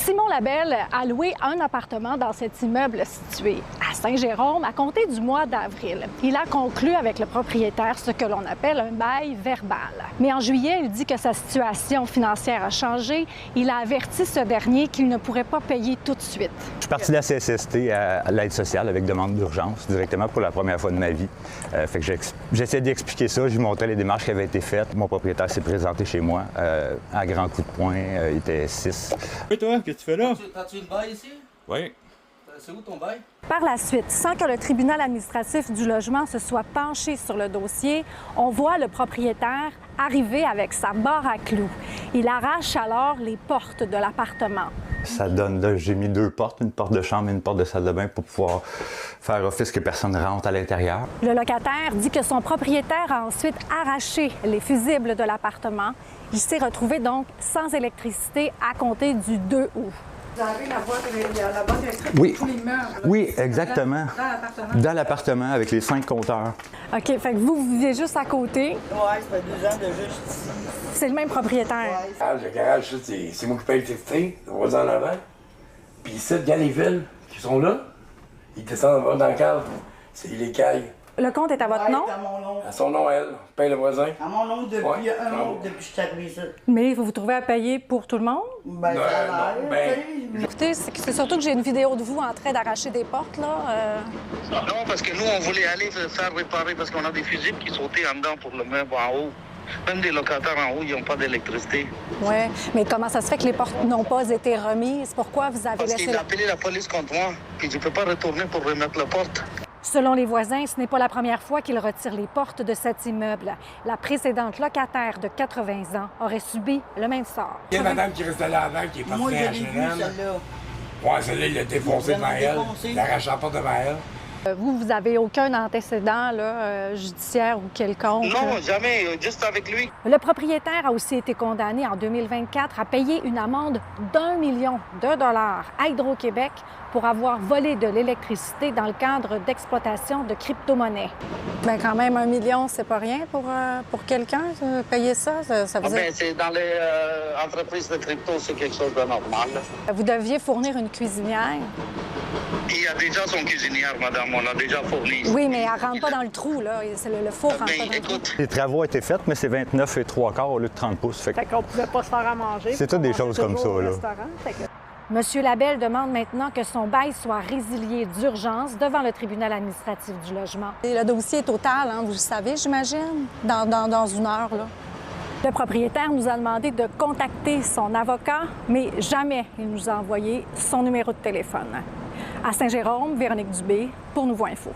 Simon Labelle a loué un appartement dans cet immeuble situé à Saint-Jérôme à compter du mois d'avril. Il a conclu avec le propriétaire ce que l'on appelle un bail verbal. Mais en juillet, il dit que sa situation financière a changé. Il a averti ce dernier qu'il ne pourrait pas payer tout de suite. Je suis parti de la CSST à l'aide sociale avec demande d'urgence directement pour la première fois de ma vie. Fait que j'essaie d'expliquer ça, je lui montrais les démarches qui avaient été faites. Mon propriétaire s'est présenté chez moi à grands coups de poing, il était 6. Et toi, qu'est-ce que tu fais là? T'as-tu le bail ici? Oui. C'est où ton bail? Par la suite, sans que le tribunal administratif du logement se soit penché sur le dossier, on voit le propriétaire arriver avec sa barre à clous. Il arrache alors les portes de l'appartement. Ça donne, là, j'ai mis 2 portes, une porte de chambre et une porte de salle de bain pour pouvoir faire office que personne ne rentre à l'intérieur. Le locataire dit que son propriétaire a ensuite arraché les fusibles de l'appartement. Il s'est retrouvé donc sans électricité à compter du 2 août. Vous avez la boîte électrique Oui. pour tous les meubles. Oui, exactement. Dans l'appartement. Dans l'appartement avec les 5 compteurs. OK, fait que vous viviez juste à côté. Ouais, ça fait 2 ans de juste ici. C'est le même propriétaire. Le garage, ça, c'est moi qui paye l'électricité, le voisin en avant. Puis ici, il y a les villes qui sont là. Ils descendent dans le cadre. C'est les cailles. Le compte est à votre nom, À mon nom. À son nom, elle. Paye le voisin. À mon nom depuis Ouais. un Bravo. mois, depuis que je suis arrivée ici. mais vous vous trouvez à payer pour tout le monde? Ben, Non, ça a l'air, non, ben- tu sais. Écoutez, c'est surtout que j'ai une vidéo de vous en train d'arracher des portes, là. Non, parce que nous, on voulait aller faire réparer parce qu'on a des fusibles qui sautaient en dedans pour le meuble en haut. Même des locataires en haut, ils n'ont pas d'électricité. Oui, mais comment ça se fait que les portes n'ont pas été remises? Pourquoi vous avez Parce laissé... qu'il a appelé la police contre moi, puis je ne peux pas retourner pour remettre la porte. Selon les voisins, ce n'est pas la première fois qu'ils retirent les portes de cet immeuble. La précédente locataire de 80 ans aurait subi le même sort. Il y a une madame qui restait là avant, qui est partie Moi, à je l'ai vue, H&M. celle-là. Ouais, celle-là, il l'a défoncé devant elle. Il arrache la porte devant elle. Vous n'avez aucun antécédent là, judiciaire ou quelconque? Non, jamais, juste avec lui. Le propriétaire a aussi été condamné en 2024 à payer une amende d'1 million de dollars à Hydro-Québec pour avoir volé de l'électricité dans le cadre d'exploitation de crypto-monnaies. Bien, quand même, 1 million, c'est pas rien pour quelqu'un, payer ça? Ça Ah faisait... ben, c'est dans les entreprises de crypto, c'est quelque chose de normal. Vous deviez fournir une cuisinière. Il y a déjà son cuisinière, madame, on l'a déjà fourni. Oui, mais elle rentre pas dans le trou, là. C'est le four rentre pas Ben, dans le trou. écoute, Les travaux ont été faits, mais c'est 29 et 3 quarts au lieu de 30 pouces. Fait que Fait qu'on pouvait pas se faire à manger. C'est toutes des choses comme ça, là. Monsieur Labelle demande maintenant que son bail soit résilié d'urgence devant le tribunal administratif du logement. Et le dossier est total, hein, vous le savez, j'imagine, dans 1 heure, là. Le propriétaire nous a demandé de contacter son avocat, mais jamais il nous a envoyé son numéro de téléphone. À Saint-Jérôme, Véronique Dubé, pour Nouveau Info.